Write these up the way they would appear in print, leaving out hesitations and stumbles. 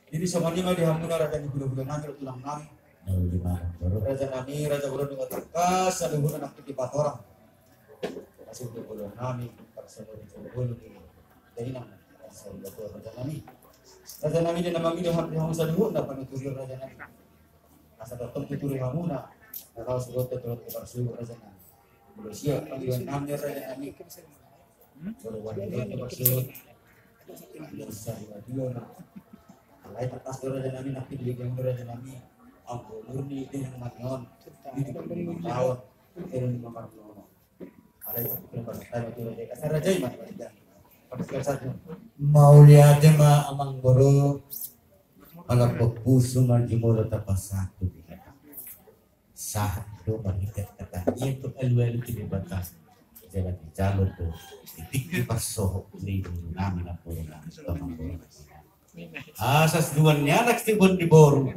Jadi sama lima dihamuna raja di bulan nanti tulang nami. Raja nami raja bulan dengan tekas saluhuna nak di orang. Kasih bulan nami kasih bulan jadi nama kasih raja nami. Raja nami dia nama milih hamuna saluhuna panituri raja nami. Asa datang tuturi hamuna. Kalau sudah terus tersuruh raja nami. Malaysia panggilan nami raja nami. Kalau wanita tersuruh. Bisa dia alai atas raja nami nak pilih yang raja nami ang murni itu yang matnon itu tahun itu 50 alai pertama itu raja iman pada saja mau lihat jema amang boro anak pusu manjimolo tapasatu satu berhitat kata itu alu-alu tidak batas jalan di jalur tuh titik pasoh di nami na puro nami asas duannya anak tibon di boru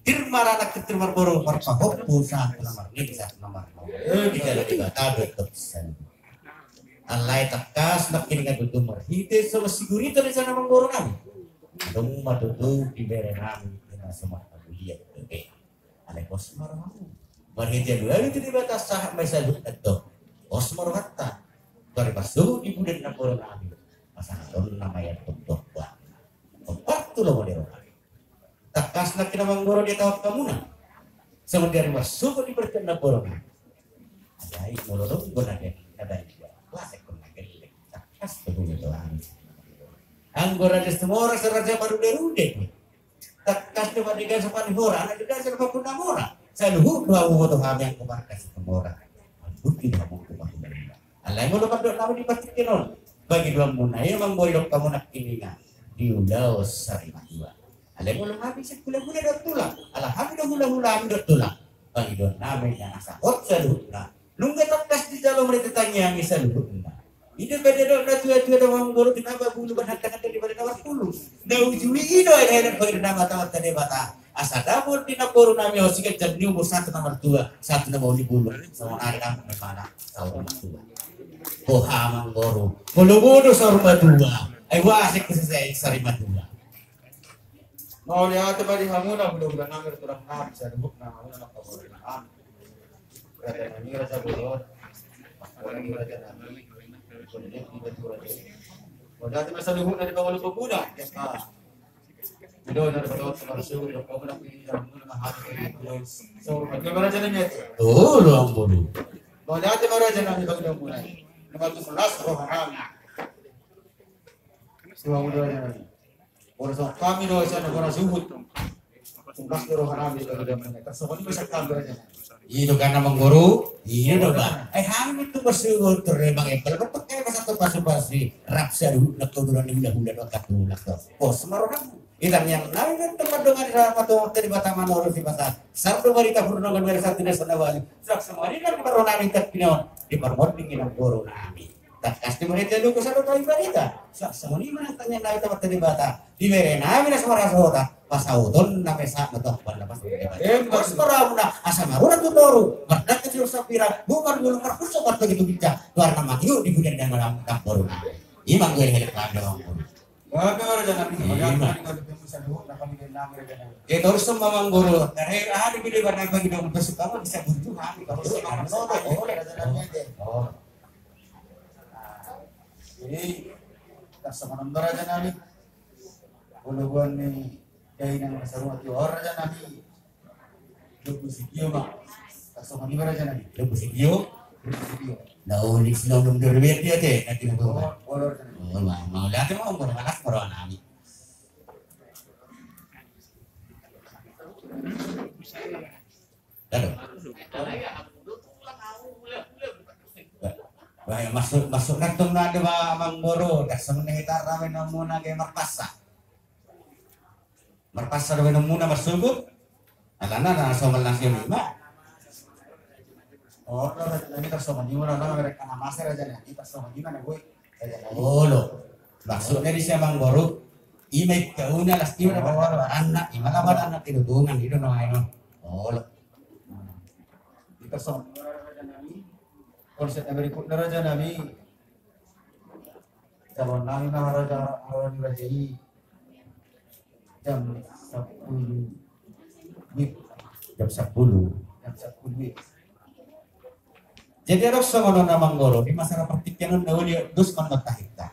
tirmar anak tirmar boru marpahok pusa nomor ini bisa nomor kita lagi batado topsan alai takas nak kini kan tumor hite sama sigurita di sana mangboru nami dong matutu di berenam dengan semua kuliah oke alai kosmar mau berhijau dulu itu di batas sah mesalut atau kosmar hatta berpasu di bulan naboru nami pasangan don namanya tutup buat empat tuh loh model takas nak kita menggoro dia tahu kamu na sama dari masuk di berkena corona ada itu molotov guna deh ada itu wah ekor lagi takas tuh gitu anggora di semua orang seraja baru derude takas tuh pada dia sepan hora anak juga serba pun namora seluruh dua foto kami yang kemarin kasih kemora bukti kamu kemarin alai mau lepas dua kamu dipastikan bagi dua munai emang boleh kamu nak ini na diulau sari dua. Alai mulai habis gula-gula dot tulang. Alhamdulillah gula-gula dot tulang. Bagi don namanya asa hot salutna. Nunggu takas di dalam mereka tanya yang salutna. Ide beda dot tua-tua dong guru tinaba bulu berhantakan dari pada nawar pulu. Dau juli ido ada bagi nama tawat tadi bata. Asa dapur di napuru nami osike jadi umur satu nomor 2, satu nomor di bulu. Sama ada mana tahun nomor 2. Oh hamang guru. Bulu-bulu sorba 2. Ayo asik selesai sarima dulu. Mau lihat tadi hamuna mudah-mudahan namir turang nam bisa debuk nama hamuna nak kabupaten. Raja nami raja bolot. Lagi raja nami. Kemudian tiba raja. Pada masa dulu dari bawah lupa buda. Video dari bawah termasuk dari bawah nak pilih hamuna mahal. So bagaimana raja nami? Oh lu ampun. Mau lihat raja nami bagaimana mulai. Nomor 11 roh nami. Semua udara orang kami doa sana orang suhut tugas doa kami kalau dia mereka semua ini bisa kamera aja itu karena mengguru iya doa kami itu bersyukur terbang kalau pakai satu pasti rapsa dulu nak turun ini udah doa tuh nak oh semua orang ilang yang lain kan tempat dengan atau waktu di Batam Manoro di Batam satu berita purna dari satu desa Nawali semua ini kan baru nami terpinau di permoding yang guru nami tak kasih mereka dulu kesana kali berita. Semua ini mana tanya naik tempat tadi bata. Di merena mina semua rasa pas auton nape sak betul pada pas berita. Pas perawuna asal maruna tuh toru. Berdak kecil sapira bukan gulung markus seperti begitu bicara. Luar nama tiu di bulan dan malam kampur. Imang gue helek kandang. Wah, kalau jangan kita harus semua mengguru. Dari di video warna bagi dong besok kamu bisa butuh kami kalau jadi tak sama nomor aja nabi buluan nih kayak yang seru hati orang aja nabi lupa video mah tak sama nomor aja nabi lupa video nah unik sebelum berbeda dia deh nanti nunggu mau lihat mau malas merawat nabi lalu Wah, masuk kantong na di ba manggoro dak semeneh tara we namuna ge marpasa we namuna masugod alana na so malasyo lima oh ini tak so manimura na mereka na maser aja na kita so gimana gue oh lo maksudnya di siya manggoro imay kauna las tiyo na anak imalaban anak tinutulungan dito no ay no oh lo kita so konsep yang berikutnya raja nami calon nami nama raja ini jam 10 WIB. Jam 10. Jam 10 WIB. Jadi ada sama namang goro di masyarakat pertikaian dahulu dus manotahita.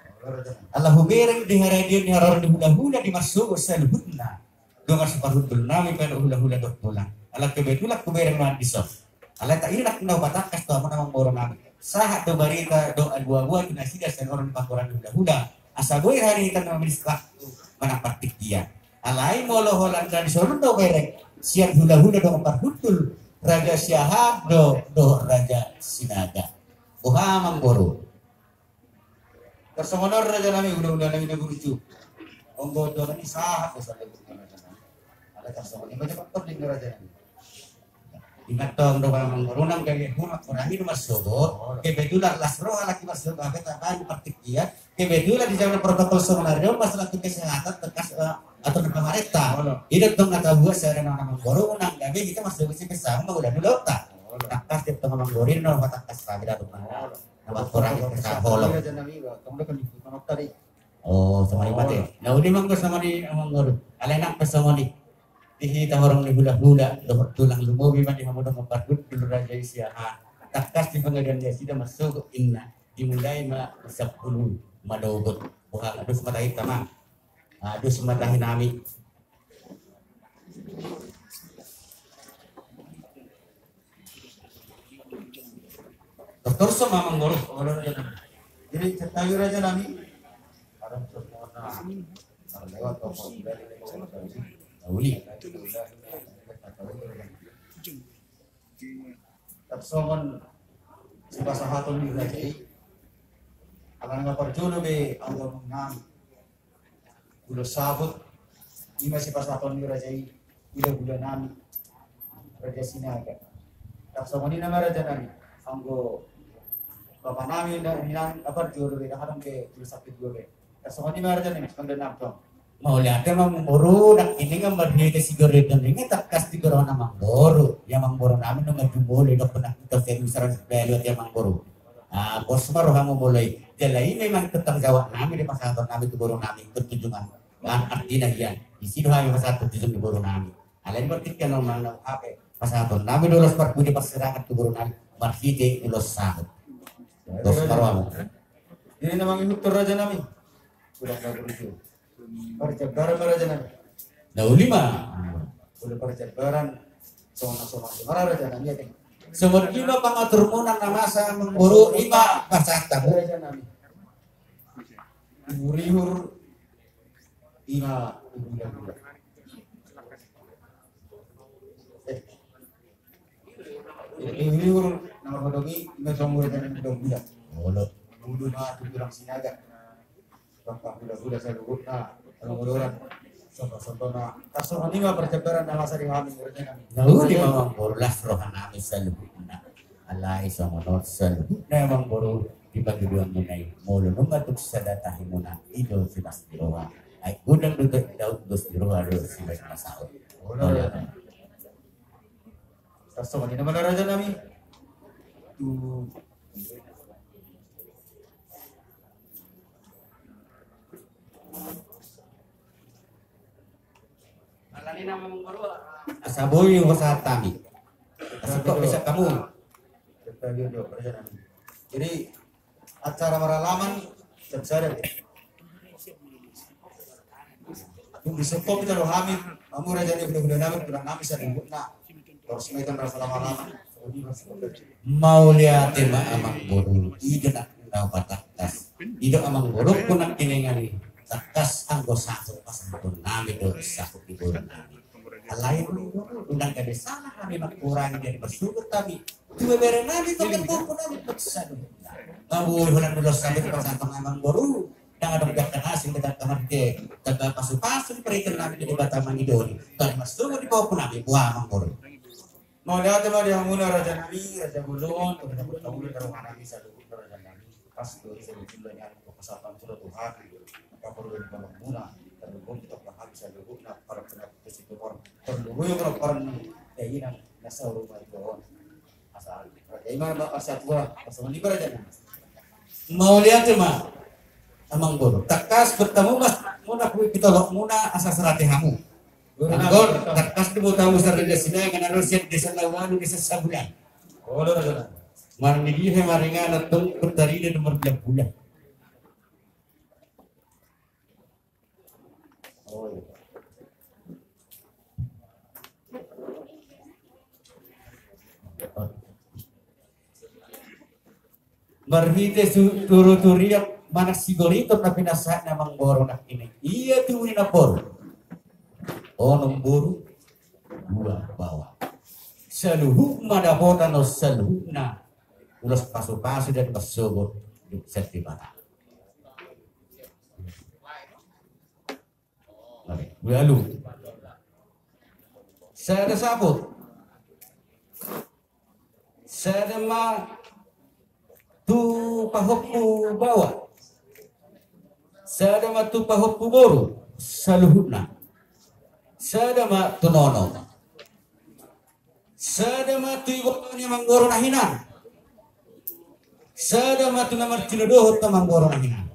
Allah hubereng di hari dia di hari di hula-hula di masuk selhudna. Dua separuh nami kan hula-hula dok pulang. Allah kebetulan kubereng mandi sok. Allah tak inak nau batakas tu apa namang goro nami. Sahat do barita do dua-dua kena sidas dan orang pakoran hula-hula. Asa gue hari kan memis waktu mana pertikaian. Alai molo holan dan sorun do bereng. Siap hula-hula do parhutul. Raja Syahad do Raja Sinaga. Uhamang goro. Tersengonor raja nami udah nami nagurucu. Onggo do nami sahat do salah raja nami. Ada tersengonor banyak faktor di raja nami. Ingat dong do mamang goro nang gaya humak kurangi do masobo. Kebetulan lasro alaki masobo apa tapan pertikaian. Kebetulan di zaman protokol sebenarnya masalah kesehatan tekas atau pemerintah. Hidup dong kata gua saya namang goro nang gaya kita masih besar mau udah dulu tak. Takas tiap tengah manggorin no takas lagi dah tuh. Nama kurang kita holong. Oh, sama di mati. Nah, udah manggo sama di manggoro. Alenak bersama di hita orang di hula-hula, tulang lumobi mandi hamudah memparut dulu raja Isyaha. Takas di pengadilan dia sudah masuk inna. Dimulai ma 10 madogot. Bukan adus mata hitam mah. Adus mata nami. Dokter sama manggoro. Jadi cetawi raja nami. Orang semua lewat toko dari Uli. Tersengon si pasahatun di raja. Akan ngaparjuno be anggo mengang. Ulo sabut. Ima si pasahatun di raja. Ila nami. Raja Sinaga. Tersengon ini nama raja nami. Anggo bapak nami hilang apa juru beda kadang ke sakit gue. Tersengon ini nama raja nami. Kang dan abdong. Mau lihat emang boru nak ini gambar dia ke sigaret dan ini tak kas di corona boru yang boru namin nung boleh dok pernah kita sering misalnya lihat yang boru. Ah bos baru kamu boleh. Jadi memang tentang jawab namin di pasar namin itu boru namin bertujuan dan artinya ya di situ kami pasar tujuan di boru namin. Alain berarti kan normal nak apa pasar namin dulu seperti di pasar itu boru namin marhite dulu sahut. Dos baru. Jadi namanya itu raja namin. Udah nggak berujuk. Percebaran raja nami. Dahulu mah. Udah percebaran sama raja nami ya. Sumber ima pangatur munang namasa mengburu ima pasata. Raja nami. Urihur ima bulan-bulan. Urihur nomor kodogi ima somur raja nami bulan-bulan. Olo. Budu na tulang Sinaga. Bangka bulan-bulan saya luhut na. Orang-orang soto-soto na kaso kanima percebaran na masa di kami raja nami. Dahulu memang borulah rohan kami selubukna. Alai sama not selubukna memang boru di bagi dua munai. Mulu nungatuk sadatahi muna ido sinas diroha. Ay gudang duduk daud dos diroha do sibay masao. Kaso kanina man raja nami. Tu Asaboy yung kasat kami. Asabok bisa kamu. Jadi acara maralaman sebesar Kung bisa ko kita rohamin, kamu raja ni benar-benar namin kurang kami sa ribut na. Terus may rasa lama-lama. Mau liatin ma amang boru. Ida nak daw batas. Ida amang boru ko nak tinengani. Takas anggo sakot pasangkon namin do sakot di boru namin. Alay undang kade sana kami makurangi dari bersyukur kami. Dua bere namin to kan po namin pagsa. Ngabuhi hulang dulu sampai ke pasangkon amang boru. Yang ada gak hasil kita kamar ke taga pasu-pasu perikan namin di Bataman Idoni. Kalau mas tunggu di bawah pun namin buah mangkoro. Mau lihat teman yang muna raja nabi, raja bulon, kita bertemu dengan orang nabi satu raja nabi. Pas itu saya bikin yang kesalahan sudah Tuhan. Kita perlu dengan muna. Terlebih kita paham bisa dulu. Nah para penakut itu orang terlebih orang keinginan nasa rumah itu orang asal. Keinginan asal tua asal raja nabi. Mau lihat cuma amang boru. Takas bertemu mas muna ko pitolok muna asa seratihamu. Anggor takas tu tamu sarili sila nga narosyat di sa lawan di sa sabulan. Olo na doon. Marmigi he maringa na tong pertari de nomor bulan. Oh, iya. Marhite turu-turiak mana sigorito na pinasa na mangboro na ini. Iya tuwi na por. Onong buru dua bawah. Saluhuk madapota no saluhuk na ulas pasu-pasu dan pasubot di seti bata. Lalu saya ada sabut. Saya ada tu pahopku bawah. Saya ada tu pahopku boru saluhukna. Saya ada tu nono. Saya ada tu ibotonya manggoro nahina. Saya ada tu namar tinudohot na manggoro nahina.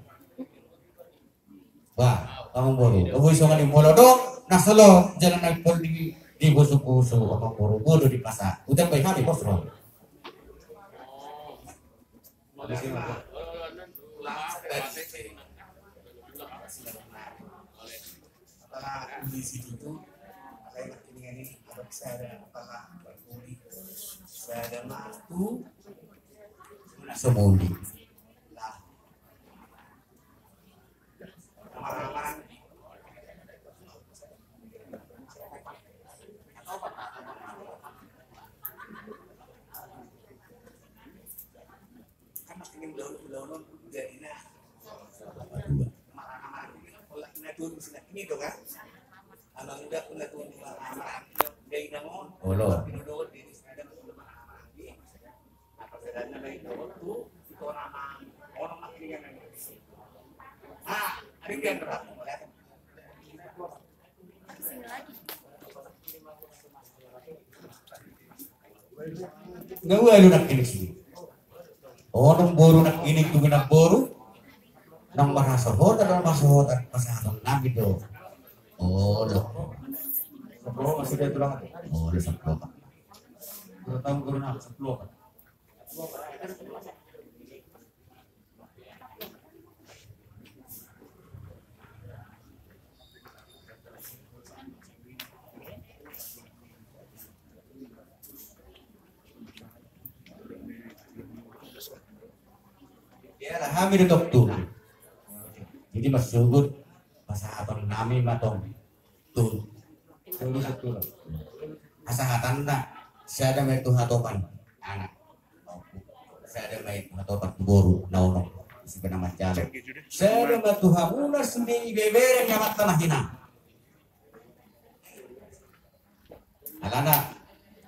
Wah, manggoro. Uboy so ngani molodong nasalo jalan naipol di busu-busu manggoro bodo di pasar. Utang bay kami posro. Apakah kondisi itu saya dengan ini apakah saya ada apakah berkulit saya ada mampu Semundi. lah amaran kan ini belum udah ini amaran pola ini dulu ini tuh kan abang udah punya tuh amaran dari namun Olo. pinodot di sana ada amaran lagi apa bedanya dari itu itu nama orang makin yang ada yang berapa melihat Gawa lu nak ini sini. Orang boru nak ini tu nak boru. Nang mahasahot atau mahasahot pasahot nabi do. Oh, lo. sebelum masih ada tulang Oh, lo saklo. 2 tahun corona sebelum Ya lah hamil dokter. Jadi masuk pasahatan nami matong tun. dulu betul Asahatan na saya ada mai hatopan anak. Saya ada mai hatopan boru nauno sebenarnya macam. Saya ada mai hamuna sendiri bebere nyamat tanah hina. Alana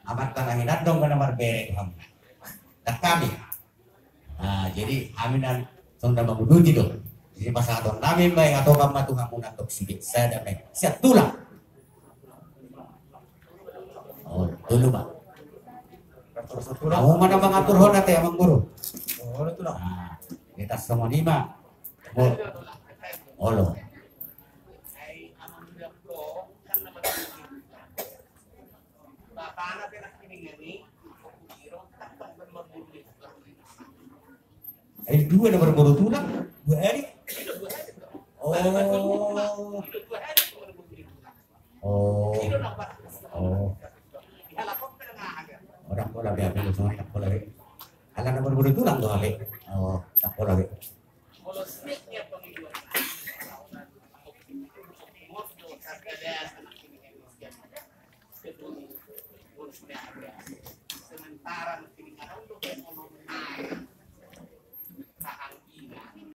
amat tanah hina dong kana marbere ham. Tak kami. Nah, jadi aminan sonda mangududi dong. Jadi pas aton nami mai atau kama tu hamuna tok sidik saya ada mai. Siap tulang. Oh, dulu Pak. Kamu mana mengatur honat ya Mang Guru? oh itu lah Nah, kita semua lima. Olo. Dua ada berburu tulang, 2 hari. Oh. Oh. Oh. Orang pola biar dulu semua tak pola be. Alah nak berburu tulang tu be. Oh, tak pola be. Sementara